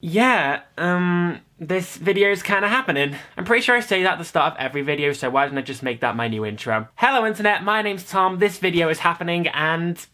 Yeah, this video is kind of happening. I'm pretty sure I say that at the start of every video, so why don't I just make that my new intro? Hello internet, my name's Tom, this video is happening, and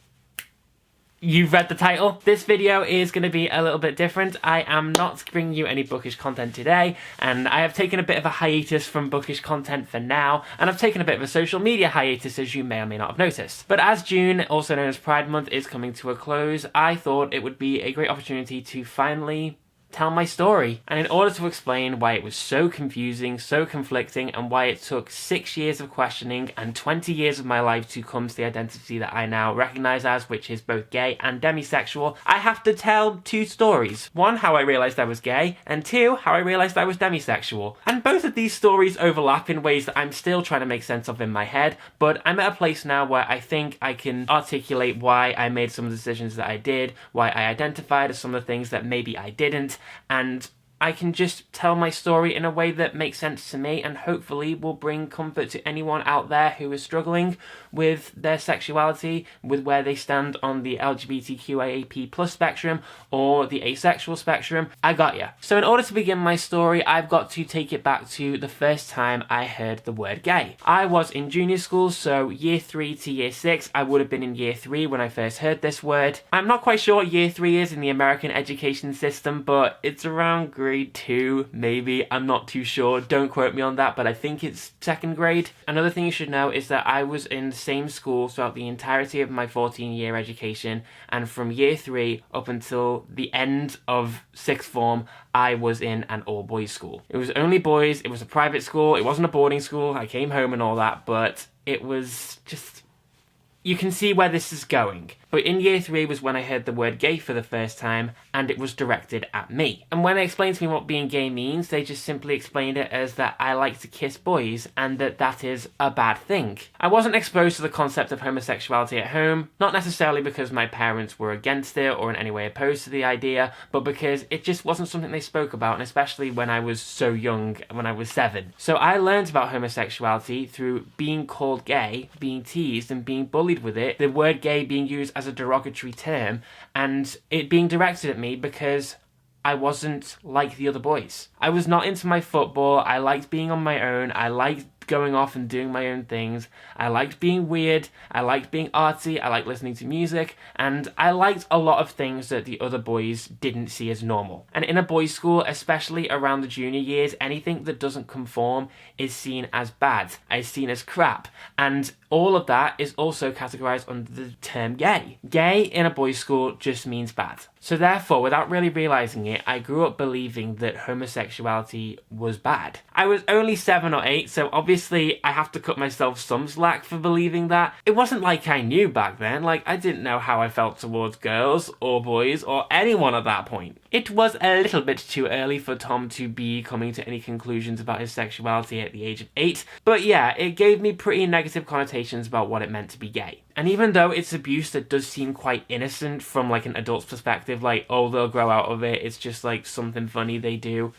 you've read the title. This video is going to be a little bit different. I am not bringing you any bookish content today, and I have taken a bit of a hiatus from bookish content for now, and I've taken a bit of a social media hiatus, as you may or may not have noticed. But as June, also known as Pride Month, is coming to a close, I thought it would be a great opportunity to finally tell my story. And in order to explain why it was so confusing, so conflicting, and why it took 6 years of questioning and 20 years of my life to come to the identity that I now recognise as, which is both gay and demisexual, I have to tell two stories. One, how I realised I was gay, and two, how I realised I was demisexual. And both of these stories overlap in ways that I'm still trying to make sense of in my head, but I'm at a place now where I think I can articulate why I made some of the decisions that I did, why I identified as some of the things that maybe I didn't, and I can just tell my story in a way that makes sense to me and hopefully will bring comfort to anyone out there who is struggling with their sexuality, with where they stand on the LGBTQIAP+ spectrum or the asexual spectrum. I got ya. So in order to begin my story, I've got to take it back to the first time I heard the word gay. I was in junior school, so year 3 to year 6. I would have been in year 3 when I first heard this word. I'm not quite sure what year 3 is in the American education system, but it's around grade 2, maybe. I'm not too sure. Don't quote me on that, but I think it's 2nd grade. Another thing you should know is that I was in the same school throughout the entirety of my 14-year education, and from year 3 up until the end of 6th form, I was in an all-boys school. It was only boys, it was a private school, it wasn't a boarding school, I came home and all that, but it was just... You can see where this is going. But in year 3 was when I heard the word gay for the first time, and it was directed at me. And when they explained to me what being gay means, they just simply explained it as that I like to kiss boys, and that is a bad thing. I wasn't exposed to the concept of homosexuality at home, not necessarily because my parents were against it or in any way opposed to the idea, but because it just wasn't something they spoke about, and especially when I was so young, when I was 7. So I learned about homosexuality through being called gay, being teased, and being bullied with it, the word gay being used as a derogatory term, and it being directed at me because I wasn't like the other boys. I was not into my football, I liked being on my own, I liked going off and doing my own things, I liked being weird, I liked being artsy, I liked listening to music, and I liked a lot of things that the other boys didn't see as normal. And in a boys' school, especially around the junior years, anything that doesn't conform is seen as bad, is seen as crap, and all of that is also categorised under the term gay. Gay in a boys' school just means bad. So therefore, without really realising it, I grew up believing that homosexuality was bad. I was only 7 or 8, so obviously I have to cut myself some slack for believing that. It wasn't like I knew back then, like I didn't know how I felt towards girls or boys or anyone at that point. It was a little bit too early for Tom to be coming to any conclusions about his sexuality at the age of 8, but yeah, it gave me pretty negative connotations about what it meant to be gay. And even though it's abuse that does seem quite innocent from like an adult's perspective, like, oh, they'll grow out of it, it's just like something funny they do,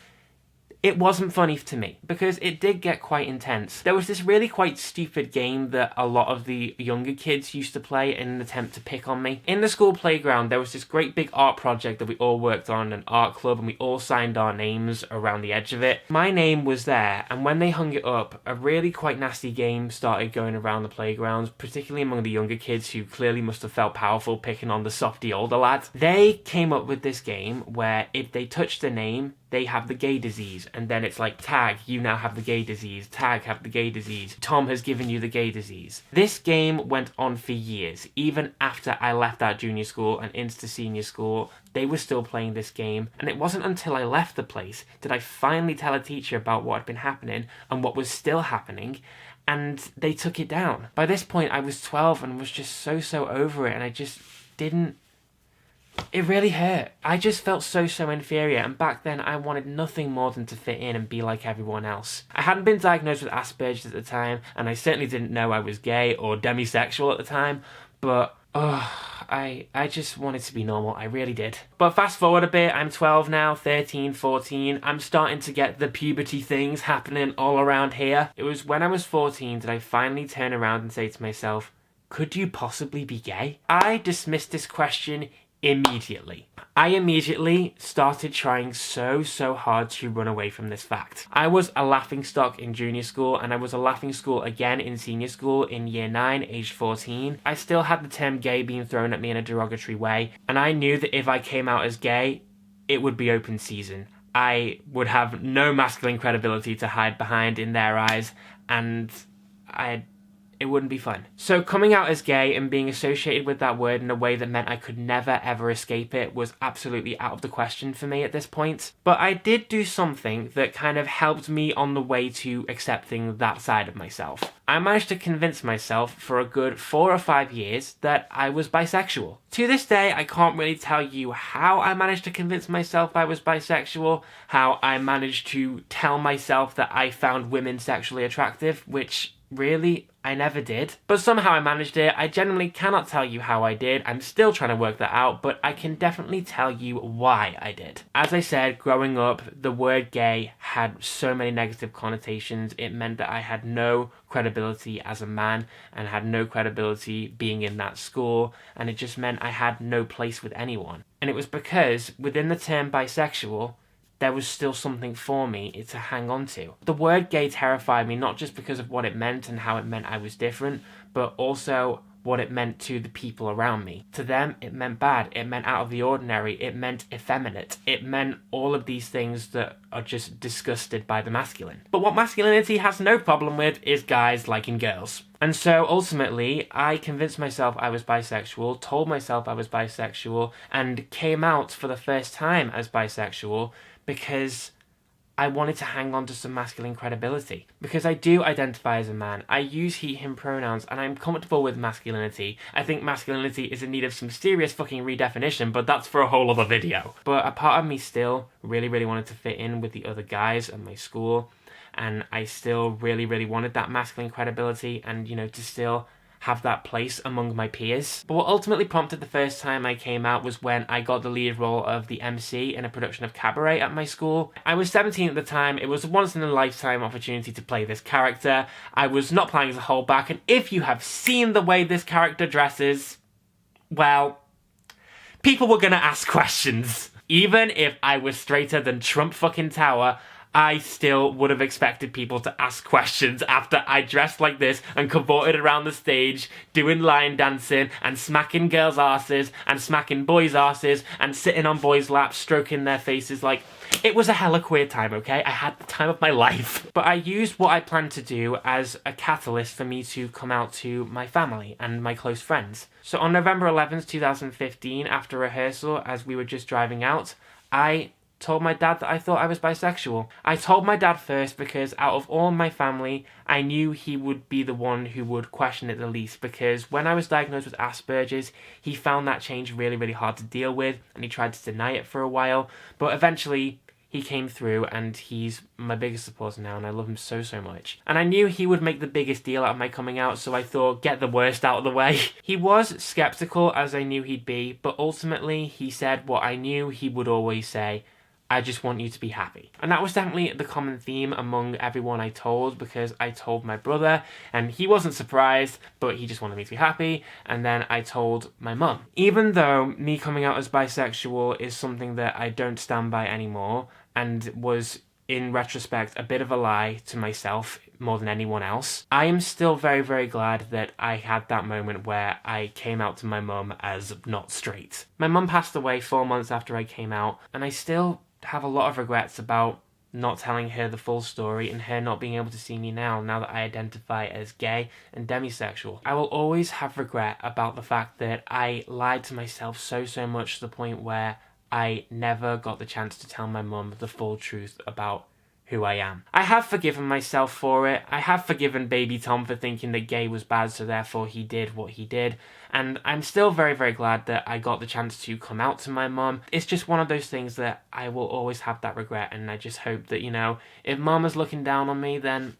it wasn't funny to me, because it did get quite intense. There was this really quite stupid game that a lot of the younger kids used to play in an attempt to pick on me. In the school playground, there was this great big art project that we all worked on, an art club, and we all signed our names around the edge of it. My name was there, and when they hung it up, a really quite nasty game started going around the playgrounds, particularly among the younger kids who clearly must have felt powerful picking on the softy older lad. They came up with this game where if they touched the name, they have the gay disease, and then it's like, tag, you now have the gay disease, tag, have the gay disease, Tom has given you the gay disease. This game went on for years. Even after I left that junior school and into senior school, they were still playing this game, and it wasn't until I left the place did I finally tell a teacher about what had been happening and what was still happening, and they took it down. By this point, I was 12 and was just so over it, and I just didn't... It really hurt. I just felt so inferior, and back then I wanted nothing more than to fit in and be like everyone else. I hadn't been diagnosed with Asperger's at the time, and I certainly didn't know I was gay or demisexual at the time, but I just wanted to be normal, I really did. But fast forward a bit, I'm 12 now, 13, 14, I'm starting to get the puberty things happening all around here. It was when I was 14 that I finally turn around and say to myself, could you possibly be gay? I dismissed this question immediately. I immediately started trying so hard to run away from this fact. I was a laughingstock in junior school, and I was a laughingstock again in senior school in year 9, aged 14. I still had the term gay being thrown at me in a derogatory way, and I knew that if I came out as gay, it would be open season. I would have no masculine credibility to hide behind in their eyes, and it wouldn't be fun. So coming out as gay and being associated with that word in a way that meant I could never ever escape it was absolutely out of the question for me at this point. But I did do something that kind of helped me on the way to accepting that side of myself. I managed to convince myself for a good 4 or 5 years that I was bisexual. To this day, I can't really tell you how I managed to convince myself I was bisexual, how I managed to tell myself that I found women sexually attractive, which really, I never did. But somehow I managed it. I genuinely cannot tell you how I did. I'm still trying to work that out, but I can definitely tell you why I did. As I said, growing up, the word gay had so many negative connotations. It meant that I had no credibility as a man and had no credibility being in that school, and it just meant I had no place with anyone. And it was because within the term bisexual, there was still something for me to hang on to. The word gay terrified me, not just because of what it meant and how it meant I was different, but also what it meant to the people around me. To them, it meant bad. It meant out of the ordinary. It meant effeminate. It meant all of these things that are just disgusted by the masculine. But what masculinity has no problem with is guys liking girls. And so ultimately, I convinced myself I was bisexual, told myself I was bisexual, and came out for the first time as bisexual because I wanted to hang on to some masculine credibility. Because I do identify as a man, I use he, him pronouns, and I'm comfortable with masculinity. I think masculinity is in need of some serious fucking redefinition, but that's for a whole other video. But a part of me still really wanted to fit in with the other guys at my school, and I still really wanted that masculine credibility and, to still have that place among my peers. But what ultimately prompted the first time I came out was when I got the lead role of the MC in a production of Cabaret at my school. I was 17 at the time. It was a once-in-a-lifetime opportunity to play this character. I was not playing as a holdback, and if you have seen the way this character dresses, well, people were gonna ask questions. Even if I was straighter than Trump fucking Tower, I still would have expected people to ask questions after I dressed like this and cavorted around the stage, doing line dancing and smacking girls' asses and smacking boys' asses and sitting on boys' laps, stroking their faces. Like, it was a hella queer time, okay? I had the time of my life. But I used what I planned to do as a catalyst for me to come out to my family and my close friends. So on November 11th, 2015, after rehearsal, as we were just driving out, I told my dad that I thought I was bisexual. I told my dad first because out of all my family, I knew he would be the one who would question it the least, because when I was diagnosed with Asperger's, he found that change really hard to deal with, and he tried to deny it for a while, but eventually he came through, and he's my biggest supporter now, and I love him so much. And I knew he would make the biggest deal out of my coming out, so I thought, get the worst out of the way. He was skeptical, as I knew he'd be, but ultimately he said what I knew he would always say: I just want you to be happy. And that was definitely the common theme among everyone I told, because I told my brother and he wasn't surprised, but he just wanted me to be happy. And then I told my mum. Even though me coming out as bisexual is something that I don't stand by anymore and was, in retrospect, a bit of a lie to myself more than anyone else, I am still very glad that I had that moment where I came out to my mum as not straight. My mum passed away 4 months after I came out, and I still have a lot of regrets about not telling her the full story and her not being able to see me now that I identify as gay and demisexual. I will always have regret about the fact that I lied to myself so much to the point where I never got the chance to tell my mum the full truth about who I am. I have forgiven myself for it. I have forgiven baby Tom for thinking that gay was bad, so therefore he did what he did. And I'm still very glad that I got the chance to come out to my mum. It's just one of those things that I will always have that regret, and I just hope that, if mum is looking down on me, then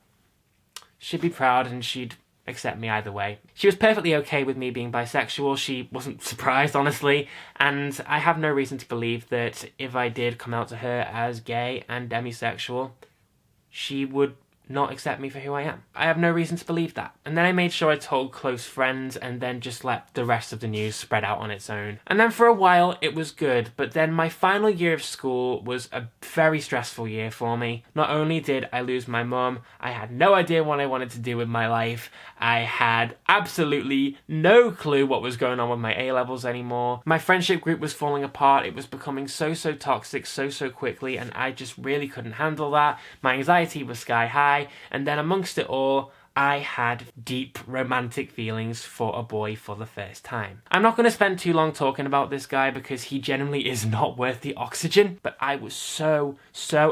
she'd be proud and she'd accept me either way. She was perfectly okay with me being bisexual. She wasn't surprised, honestly, and I have no reason to believe that if I did come out to her as gay and demisexual, she would not accept me for who I am. I have no reason to believe that. And then I made sure I told close friends and then just let the rest of the news spread out on its own. And then for a while it was good, but then my final year of school was a very stressful year for me. Not only did I lose my mum, I had no idea what I wanted to do with my life. I had absolutely no clue what was going on with my A-levels anymore. My friendship group was falling apart. It was becoming so toxic so quickly, and I just really couldn't handle that. My anxiety was sky high. And then amongst it all, I had deep romantic feelings for a boy for the first time. I'm not going to spend too long talking about this guy because he genuinely is not worth the oxygen, but I was so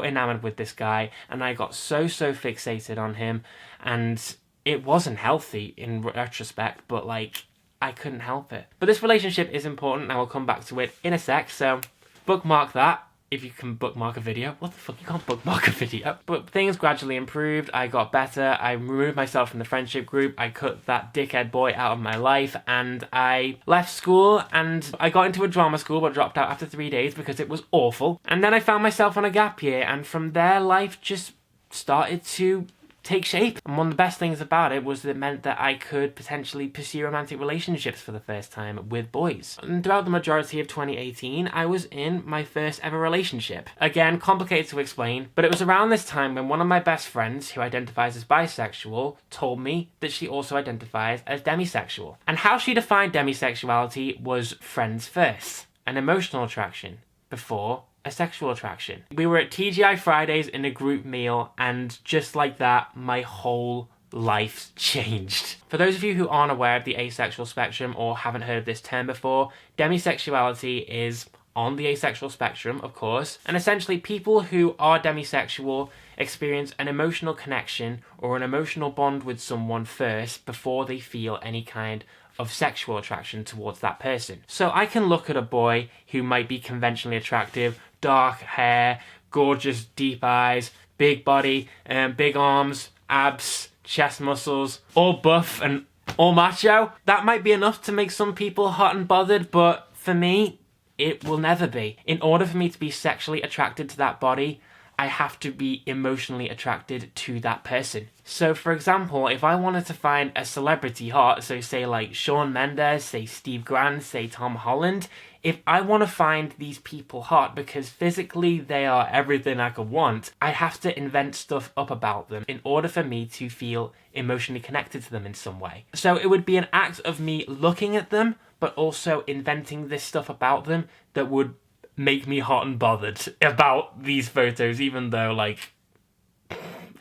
enamored with this guy, and I got so fixated on him, and it wasn't healthy in retrospect, but like, I couldn't help it. But this relationship is important, and I will come back to it in a sec, so bookmark that. If you can bookmark a video. What the fuck? You can't bookmark a video. But things gradually improved. I got better. I removed myself from the friendship group. I cut that dickhead boy out of my life. And I left school and I got into a drama school but dropped out after 3 days because it was awful. And then I found myself on a gap year. And from there, life just started to take shape. And one of the best things about it was that it meant that I could potentially pursue romantic relationships for the first time with boys. And throughout the majority of 2018, I was in my first ever relationship. Again, complicated to explain, but it was around this time when one of my best friends, who identifies as bisexual, told me that she also identifies as demisexual. And how she defined demisexuality was friends first, an emotional attraction, before a sexual attraction. We were at TGI Fridays in a group meal, and just like that, my whole life changed. For those of you who aren't aware of the asexual spectrum or haven't heard of this term before, demisexuality is on the asexual spectrum, of course, and essentially people who are demisexual experience an emotional connection or an emotional bond with someone first before they feel any kind of sexual attraction towards that person. So I can look at a boy who might be conventionally attractive, dark hair, gorgeous deep eyes, big body, big arms, abs, chest muscles, all buff and all macho. That might be enough to make some people hot and bothered, but for me, it will never be. In order for me to be sexually attracted to that body, I have to be emotionally attracted to that person. So for example, if I wanted to find a celebrity hot, so say like Shawn Mendes, say Steve Grant, say Tom Holland, if I want to find these people hot because physically they are everything I could want, I have to invent stuff up about them in order for me to feel emotionally connected to them in some way. So it would be an act of me looking at them, but also inventing this stuff about them that would make me hot and bothered about these photos, even though, like,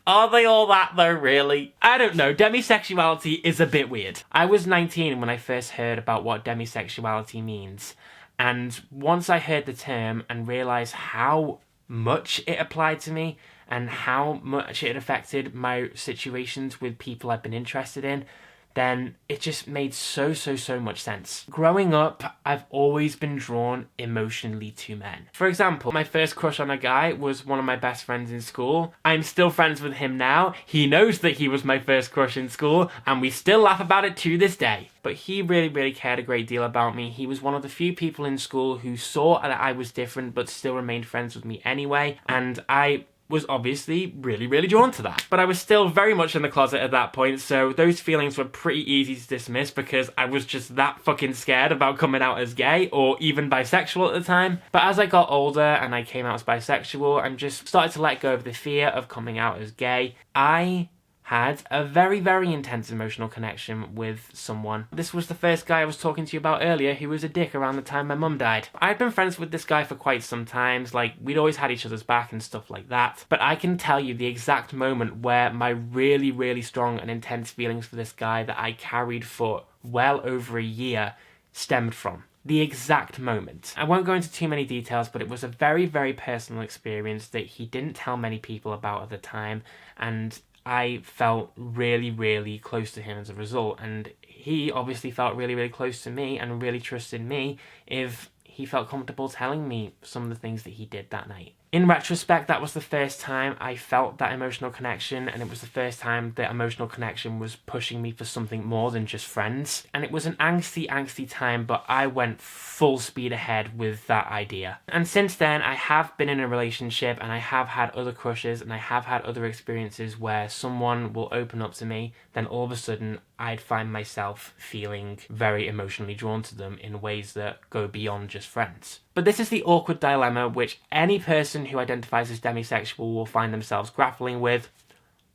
are they all that though, really? I don't know, demisexuality is a bit weird. I was 19 when I first heard about what demisexuality means, and once I heard the term and realised how much it applied to me and how much it affected my situations with people I've been interested in, then it just made so much sense. Growing up, I've always been drawn emotionally to men. For example, my first crush on a guy was one of my best friends in school. I'm still friends with him now. He knows that he was my first crush in school, and we still laugh about it to this day. But he really cared a great deal about me. He was one of the few people in school who saw that I was different but still remained friends with me anyway, and I was obviously really drawn to that. But I was still very much in the closet at that point, so those feelings were pretty easy to dismiss because I was just that fucking scared about coming out as gay or even bisexual at the time. But as I got older and I came out as bisexual and just started to let go of the fear of coming out as gay, I had a very intense emotional connection with someone. This was the first guy I was talking to you about earlier who was a dick around the time my mum died. I'd been friends with this guy for quite some time, like we'd always had each other's back and stuff like that, but I can tell you the exact moment where my really strong and intense feelings for this guy that I carried for well over a year stemmed from. The exact moment. I won't go into too many details, but it was a very personal experience that he didn't tell many people about at the time, and I felt really close to him as a result, and he obviously felt really close to me and really trusted me if he felt comfortable telling me some of the things that he did that night. In retrospect, that was the first time I felt that emotional connection, and it was the first time that emotional connection was pushing me for something more than just friends. And it was an angsty time, but I went full speed ahead with that idea. And since then, I have been in a relationship, and I have had other crushes, and I have had other experiences where someone will open up to me, then all of a sudden I'd find myself feeling very emotionally drawn to them in ways that go beyond just friends. But this is the awkward dilemma which any person who identifies as demisexual will find themselves grappling with.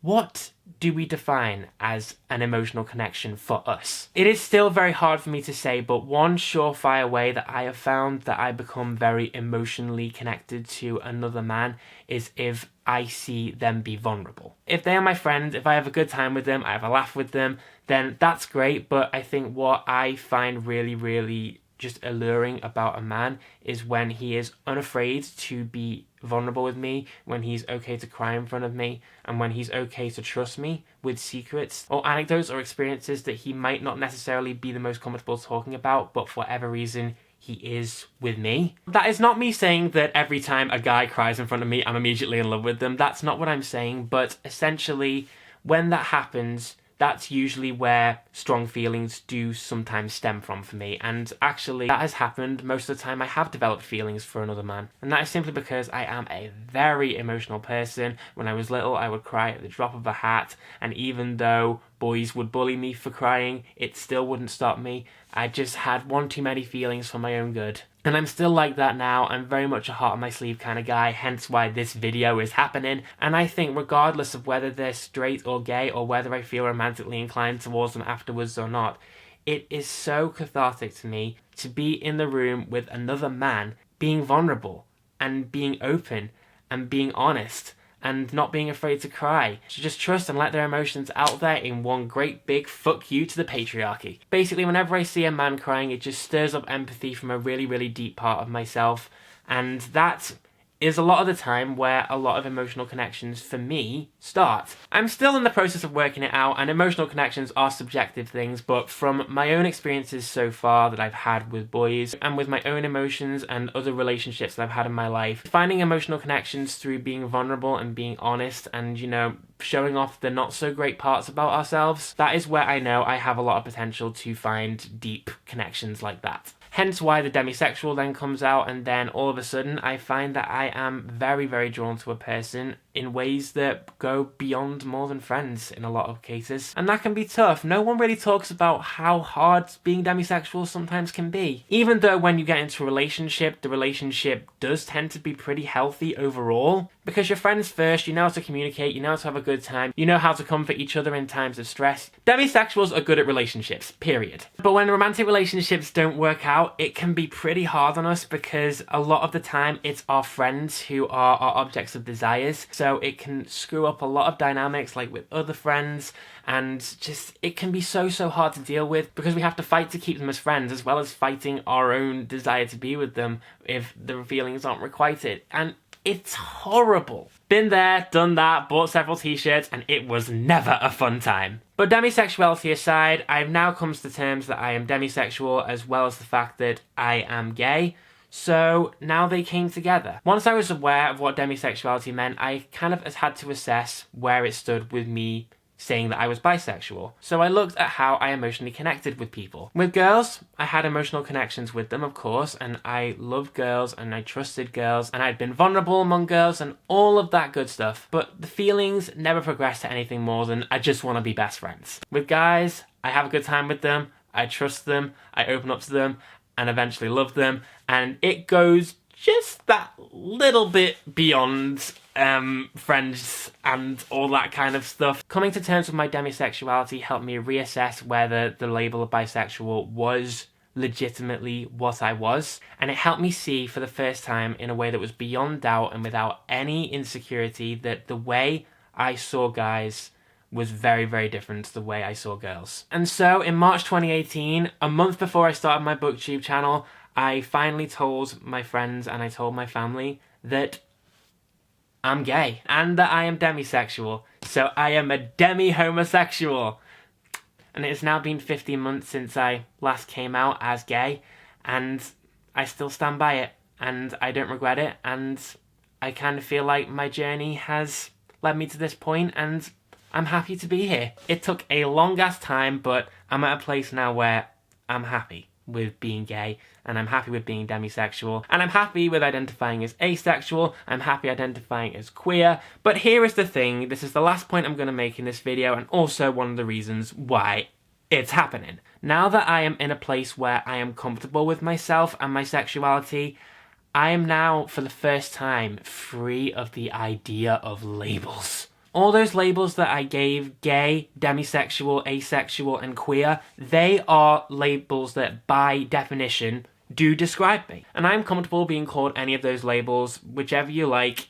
What do we define as an emotional connection for us? It is still very hard for me to say, but one surefire way that I have found that I become very emotionally connected to another man is if I see them be vulnerable. If they are my friends, if I have a good time with them, I have a laugh with them, then that's great. But I think what I find really just alluring about a man is when he is unafraid to be vulnerable with me, when he's okay to cry in front of me, and when he's okay to trust me with secrets or anecdotes or experiences that he might not necessarily be the most comfortable talking about, but for whatever reason he is with me. That is not me saying that every time a guy cries in front of me I'm immediately in love with them. That's not what I'm saying, but essentially when that happens, that's usually where strong feelings do sometimes stem from for me. And actually, that has happened. Most of the time I have developed feelings for another man. And that is simply because I am a very emotional person. When I was little, I would cry at the drop of a hat. And even though boys would bully me for crying, it still wouldn't stop me. I just had one too many feelings for my own good. And I'm still like that now. I'm very much a heart on my sleeve kind of guy, hence why this video is happening. And I think regardless of whether they're straight or gay, or whether I feel romantically inclined towards them afterwards or not, it is so cathartic to me to be in the room with another man being vulnerable and being open and being honest and not being afraid to cry. To just trust and let their emotions out there in one great big fuck you to the patriarchy. Basically, whenever I see a man crying, it just stirs up empathy from a really deep part of myself, and that is a lot of the time where a lot of emotional connections for me start. I'm still in the process of working it out, and emotional connections are subjective things, but from my own experiences so far that I've had with boys and with my own emotions and other relationships that I've had in my life, finding emotional connections through being vulnerable and being honest and, you know, showing off the not so great parts about ourselves, that is where I know I have a lot of potential to find deep connections like that. Hence why the demisexual then comes out, and then all of a sudden I find that I am very drawn to a person in ways that go beyond more than friends in a lot of cases. And that can be tough. No one really talks about how hard being demisexual sometimes can be. Even though when you get into a relationship, the relationship does tend to be pretty healthy overall, because you're friends first, you know how to communicate, you know how to have a good time, you know how to comfort each other in times of stress. Demisexuals are good at relationships, period. But when romantic relationships don't work out, it can be pretty hard on us, because a lot of the time it's our friends who are our objects of desires. So it can screw up a lot of dynamics, like with other friends, and just it can be so hard to deal with, because we have to fight to keep them as friends, as well as fighting our own desire to be with them if the feelings aren't requited. And it's horrible. Been there, done that, bought several t-shirts, and it was never a fun time. But demisexuality aside, I've now come to terms that I am demisexual, as well as the fact that I am gay. So now they came together. Once I was aware of what demisexuality meant, I kind of had to assess where it stood with me saying that I was bisexual. So I looked at how I emotionally connected with people. With girls, I had emotional connections with them, of course, and I loved girls and I trusted girls and I'd been vulnerable among girls and all of that good stuff. But the feelings never progressed to anything more than I just want to be best friends. With guys, I have a good time with them, I trust them, I open up to them, and eventually love them, and it goes just that little bit beyond friends and all that kind of stuff. Coming to terms with my demisexuality helped me reassess whether the label of bisexual was legitimately what I was, and it helped me see for the first time in a way that was beyond doubt and without any insecurity that the way I saw guys was very different to the way I saw girls. And so in March 2018, a month before I started my booktube channel, I finally told my friends and I told my family that I'm gay and that I am demisexual. So I am a demi-homosexual. And it has now been 15 months since I last came out as gay, and I still stand by it, and I don't regret it, and I kind of feel like my journey has led me to this point, and I'm happy to be here. It took a long ass time, but I'm at a place now where I'm happy with being gay, and I'm happy with being demisexual, and I'm happy with identifying as asexual, I'm happy identifying as queer. But here is the thing, this is the last point I'm going to make in this video, and also one of the reasons why it's happening. Now that I am in a place where I am comfortable with myself and my sexuality, I am now, for the first time, free of the idea of labels. All those labels that I gave, gay, demisexual, asexual, and queer, they are labels that, by definition, do describe me. And I'm comfortable being called any of those labels, whichever you like,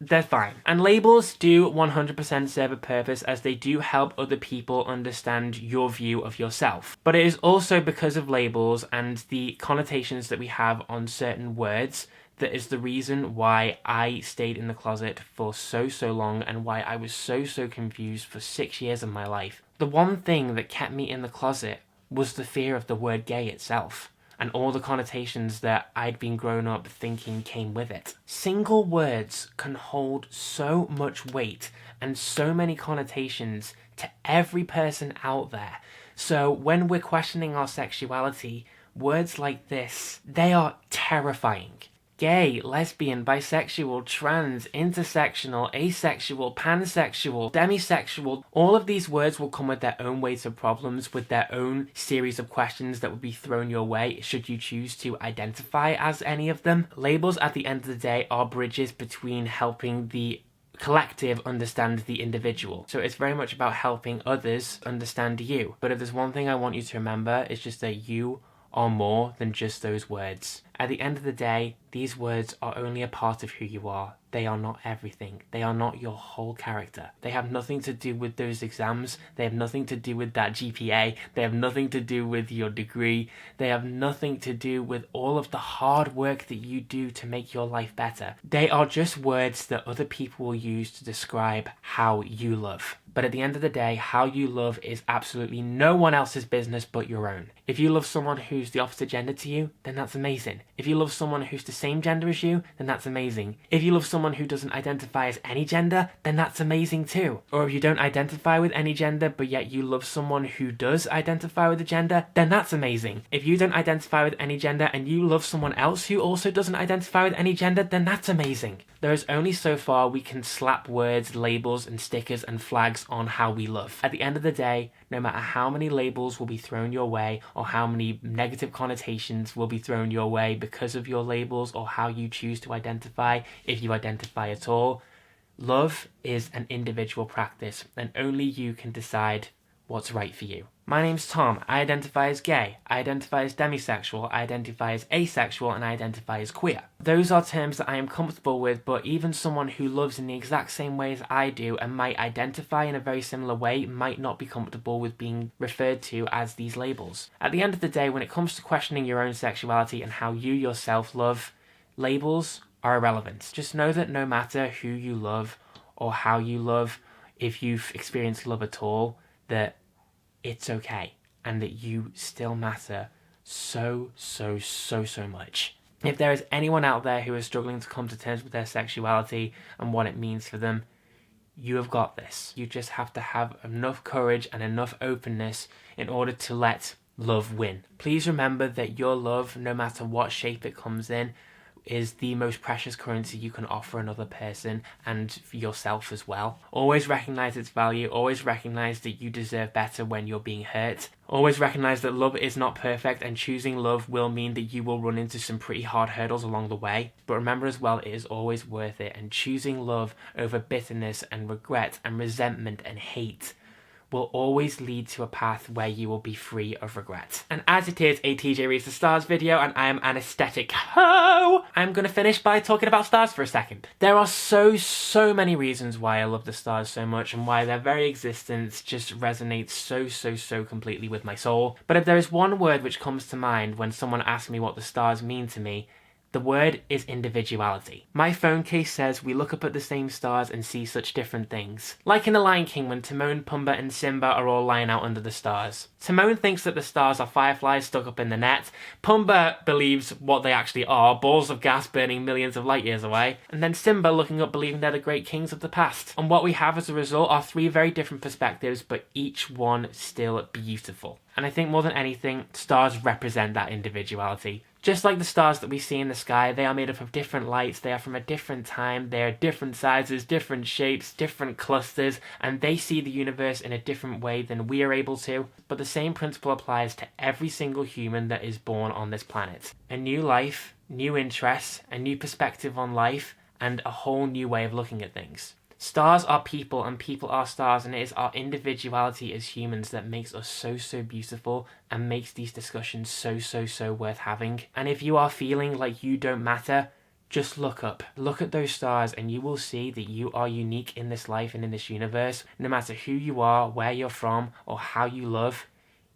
they're fine. And labels do 100% serve a purpose, as they do help other people understand your view of yourself. But it is also because of labels and the connotations that we have on certain words that is the reason why I stayed in the closet for so long, and why I was so confused for 6 years of my life. The one thing that kept me in the closet was the fear of the word gay itself, and all the connotations that I'd been grown up thinking came with it. Single words can hold so much weight and so many connotations to every person out there. So when we're questioning our sexuality, words like this, they are terrifying. Gay, lesbian, bisexual, trans, intersectional, asexual, pansexual, demisexual, all of these words will come with their own weight of problems, with their own series of questions that will be thrown your way should you choose to identify as any of them. Labels at the end of the day are bridges between helping the collective understand the individual. So it's very much about helping others understand you. But if there's one thing I want you to remember, it's just that you are more than just those words. At the end of the day, these words are only a part of who you are. They are not everything. They are not your whole character. They have nothing to do with those exams. They have nothing to do with that GPA. They have nothing to do with your degree. They have nothing to do with all of the hard work that you do to make your life better. They are just words that other people will use to describe how you love. But at the end of the day, how you love is absolutely no one else's business but your own. If you love someone who's the opposite gender to you, then that's amazing. If you love someone who's the same gender as you, then that's amazing. If you love someone who doesn't identify as any gender, then that's amazing too. Or if you don't identify with any gender, but yet you love someone who does identify with a gender, then that's amazing. If you don't identify with any gender and you love someone else who also doesn't identify with any gender, then that's amazing. There is only so far we can slap words, labels, and stickers and flags on how we love. At the end of the day, no matter how many labels will be thrown your way, or how many negative connotations will be thrown your way because of your labels or how you choose to identify, if you identify at all, love is an individual practice, and only you can decide what's right for you. My name's Tom. I identify as gay, I identify as demisexual, I identify as asexual, and I identify as queer. Those are terms that I am comfortable with, but even someone who loves in the exact same way as I do and might identify in a very similar way might not be comfortable with being referred to as these labels. At the end of the day, when it comes to questioning your own sexuality and how you yourself love, labels are irrelevant. Just know that no matter who you love or how you love, if you've experienced love at all, that it's okay, and that you still matter so much. If there is anyone out there who is struggling to come to terms with their sexuality and what it means for them, you have got this. You just have to have enough courage and enough openness in order to let love win. Please remember that your love, no matter what shape it comes in, is the most precious currency you can offer another person, and yourself as well. Always recognize its value. Always recognize that you deserve better when you're being hurt. Always recognize that love is not perfect, and choosing love will mean that you will run into some pretty hard hurdles along the way. But remember as well, it is always worth it, and choosing love over bitterness and regret and resentment and hate will always lead to a path where you will be free of regret. And as it is a TJ Reads the Stars video, and I am an aesthetic hoe, I'm going to finish by talking about stars for a second. There are so many reasons why I love the stars so much, and why their very existence just resonates so completely with my soul. But if there is one word which comes to mind when someone asks me what the stars mean to me, The word is individuality. My phone case says we look up at the same stars and see such different things. Like in The Lion King when Timon, Pumbaa and Simba are all lying out under the stars. Timon thinks that the stars are fireflies stuck up in the net. Pumbaa believes what they actually are, balls of gas burning millions of light years away. And then Simba looking up believing they're the great kings of the past. And what we have as a result are three very different perspectives, but each one still beautiful. And I think more than anything, stars represent that individuality. Just like the stars that we see in the sky, they are made up of different lights, they are from a different time, they are different sizes, different shapes, different clusters, and they see the universe in a different way than we are able to. But the same principle applies to every single human that is born on this planet. A new life, new interests, a new perspective on life, and a whole new way of looking at things. Stars are people and people are stars, and it is our individuality as humans that makes us so beautiful and makes these discussions so worth having. And if you are feeling like you don't matter, just look up. Look at those stars and you will see that you are unique in this life and in this universe. No matter who you are, where you're from, or how you love,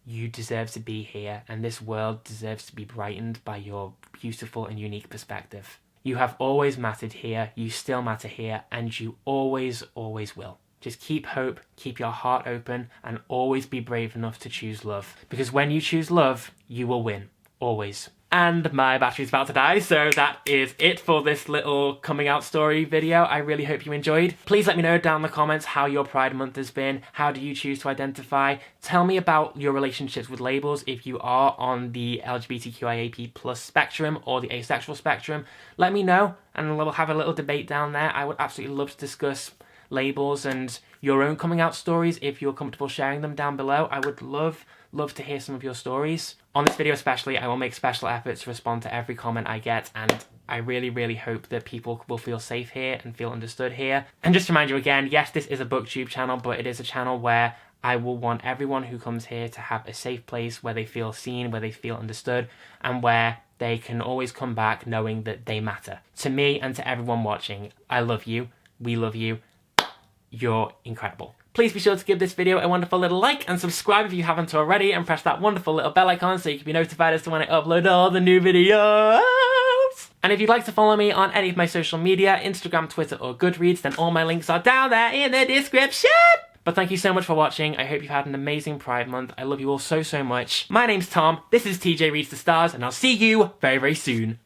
you deserve to be here, and this world deserves to be brightened by your beautiful and unique perspective. You have always mattered here, you still matter here, and you always will. Just keep hope, keep your heart open, and always be brave enough to choose love. Because when you choose love, you will win. Always. And my battery's about to die, so that is it for this little coming out story video. I really hope you enjoyed. Please let me know down in the comments how your Pride Month has been. How do you choose to identify? Tell me about your relationships with labels if you are on the LGBTQIAP+ spectrum or the asexual spectrum. Let me know and we'll have a little debate down there. I would absolutely love to discuss labels and your own coming out stories if you're comfortable sharing them down below. I would love to hear some of your stories. On this video especially, I will make special efforts to respond to every comment I get, and I really hope that people will feel safe here and feel understood here. And just to remind you again, yes, this is a booktube channel, but it is a channel where I will want everyone who comes here to have a safe place where they feel seen, where they feel understood, and where they can always come back knowing that they matter. To me and to everyone watching, I love you, we love you, you're incredible. Please be sure to give this video a wonderful little like and subscribe if you haven't already, and press that wonderful little bell icon so you can be notified as to when I upload all the new videos. And if you'd like to follow me on any of my social media, Instagram, Twitter or Goodreads, then all my links are down there in the description. But thank you so much for watching. I hope you've had an amazing Pride Month. I love you all so much. My name's Tom, this is TJ Reads the Stars, and I'll see you very soon.